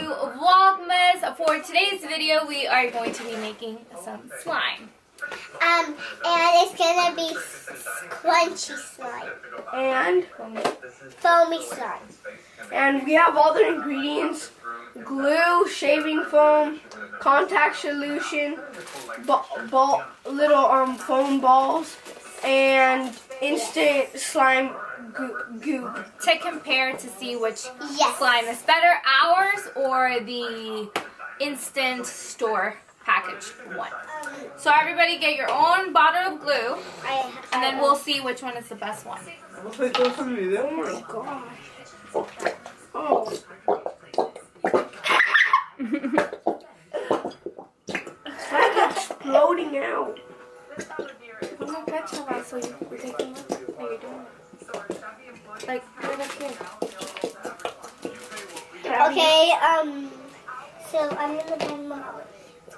Vlogmas. For today's video, we are going to be making some slime. And it's gonna be crunchy slime And foamy slime. and we have all the ingredients: glue, shaving foam, contact solution, little foam balls, and instant slime goo. To compare to see which Yes. slime is better, ours or the instant store packaged one. So everybody get your own bottle of glue, and then we'll see which one is the best one. Oh my gosh. Oh. It's like exploding out. I'm gonna catch them out so you're taking it. How you're doing it. Like, right up here. Okay, so I'm gonna bend my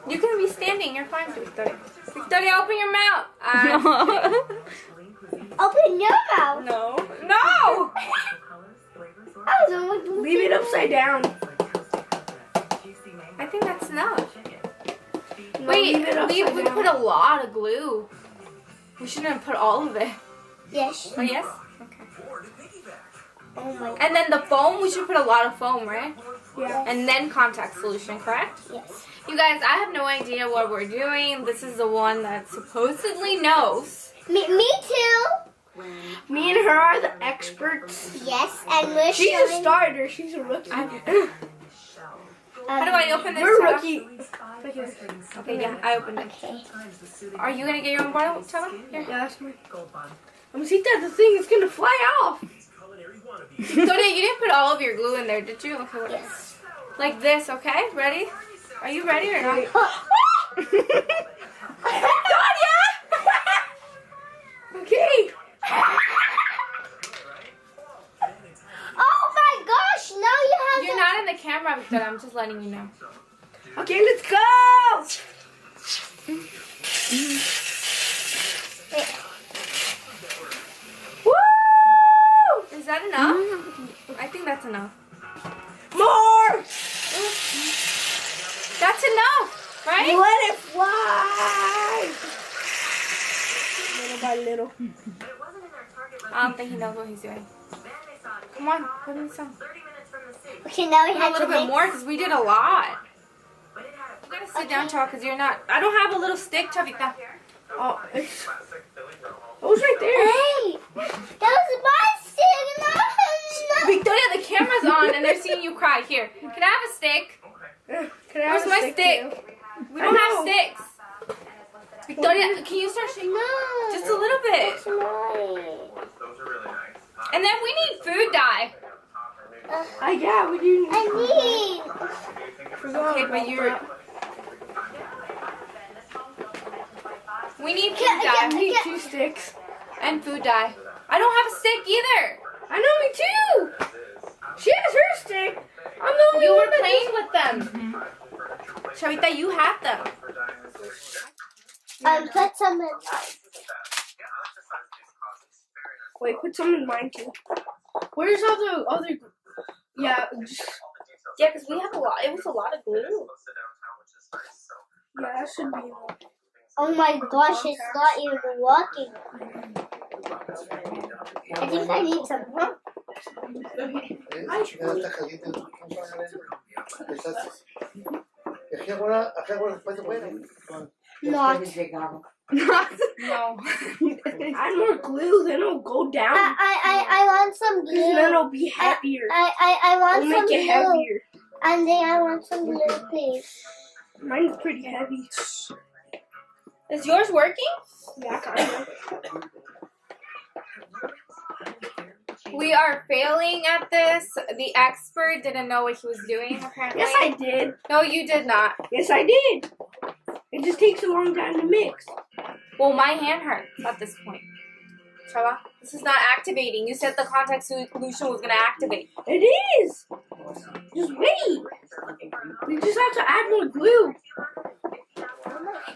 You can be standing. You're fine, Victoria. Victoria, open your mouth. Open your mouth. No. No! I was almost Leave it upside down. I think that's enough. No, Wait, leave it upside we down. put a lot of glue. We shouldn't have put all of it. Yes. Oh, yes? Okay. Oh my. And then the foam, we should put a lot of foam, right? Yeah. And then contact solution, correct? Yes. You guys, I have no idea what we're doing. This is the one that supposedly knows. Me too. Me and her are the experts. Yes, and we're She's a showing. starter. She's a rookie. How do I open this? We're Tara? rookie. Okay, yeah, I opened it. Okay. Are you gonna get your own bottle, Tara? Here. Yeah, that's mine. Mamacita, the thing is gonna fly off. Victoria, you didn't put all of your glue in there, did you? Okay, what? Yes. Like this, okay? Ready? Are you ready or not? Victoria! Okay. Oh my gosh! Now you have. You're not in the camera, Victoria. I'm just letting you know. Okay, let's go. Woo! Is that enough? I think that's enough. More. That's enough, right? Let it fly. Little by little. I don't think he knows what he's doing. Come on, put in some. Okay, now we Put a have to little bit make. more because we did a lot. You gotta sit down, Chava, because you're not. I don't have a little stick, Chavita. Oh, it's. It was right there. Hey, that was my stick. No. Victoria, the camera's on and they're seeing you cry. Here, can I have a stick? Can I Where's have a my stick stick? too? We don't I have know. sticks. Victoria, can you start shaking? No. Just a little bit. That's mine. And then we need food dye. Yeah, we do. I need. Okay, but you're. We need food I dye need 2 sticks. and food dye. I don't have a stick either. I know, me too. She has her stick. I'm the only You one were that playing with them. Chavita, you have them. Put some in. Wait, put some in mine too. Where's all the other? Yeah, just, Yeah, because we have a lot. It was a lot of glue. yeah, that should be enough. Oh my gosh, it's not even working. I think I need some more. Not. No. Add more glue, then it'll go down. I want some glue. Then it'll be heavier. I want It'll some make it glue. heavier. And then I want some glue, please. Mine's pretty heavy. Is yours working? Yeah, kind of. We are failing at this. The expert didn't know what he was doing, apparently. Yes, I did. No, you did not. Yes, I did. It just takes a long time to mix. Well, my hand hurts at this point. Chava, this is not activating. You said the contact solution was going to activate. It is. Just wait. We just have to add more glue.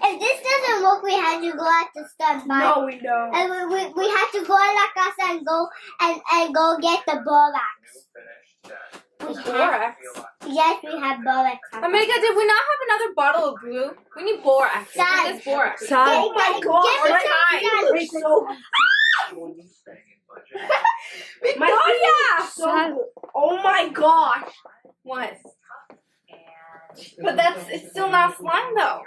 If this doesn't work, we have to go at the start. No, we don't. And we have to go in la casa and go and go get the borax. Borax. Yes, we have borax. Omega, did we not have another bottle of glue? We need borax. Sad. What is borax? Oh my god! Give me My some eyes so my Victoria! so good. Oh my gosh! What? But it's still not slime though.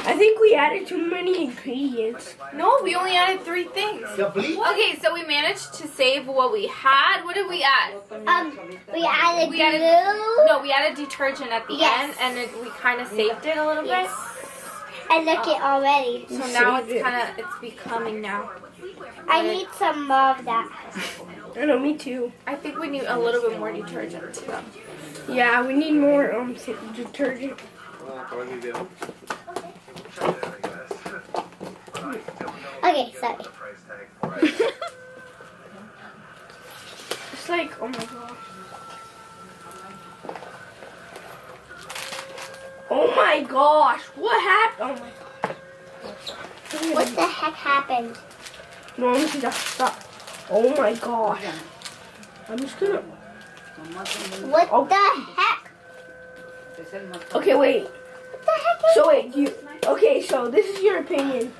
I think we added too many ingredients. No, we only added 3 things. Okay, so we managed to save what we had. What did we add? We added We glue. added- No, we added detergent at the Yes. end, and we kind of saved it a little bit. And look it already. So now it's becoming now. I need some more of that. I know, me too. I think we need a little bit more detergent too. Yeah, we need more detergent. Okay, sorry. It's like, oh my gosh. Oh my gosh, what happened? Oh my gosh. What the heck happened? No, I'm just gonna stop. Oh my gosh. I'm just gonna. What the heck? Okay, wait. What the heck is So wait, okay, so this is your opinion.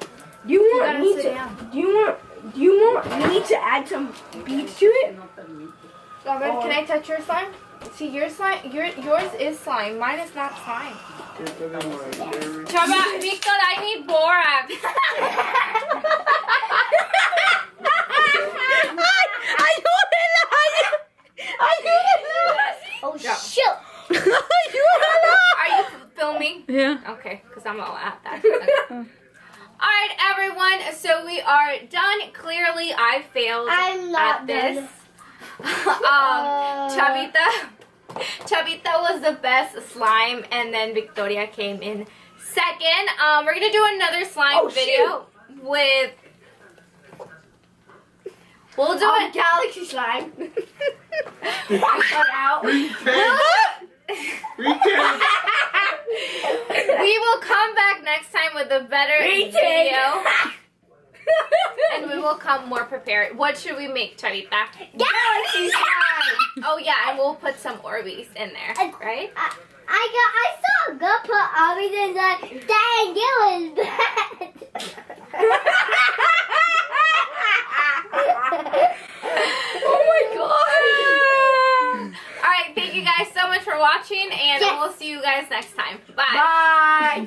Do you want gotta me sit to? down. Do you want me to add some beads to it? Robin, can I touch your slime? See, your slime, yours is slime. Mine is not slime. Chava, Victor, I need borax. Oh shoot! Are you filming? Yeah. Okay, because I'm all at that. Alright, everyone, so we are done. Clearly, I failed I'm not at this. done. Chavita was the best slime, and then Victoria came in second. We're going to do another slime video with... We'll do it. Galaxy slime. I cut out. We will come back next time with a better video. And we will come more prepared. What should we make, Chavita? Galaxy slime. Oh yeah, and we'll put some Orbeez in there, right? I saw a girl put Orbeez in the dang it was Oh my god. Alright, thank you guys so much for watching, and we'll see you guys next time. Bye. Bye.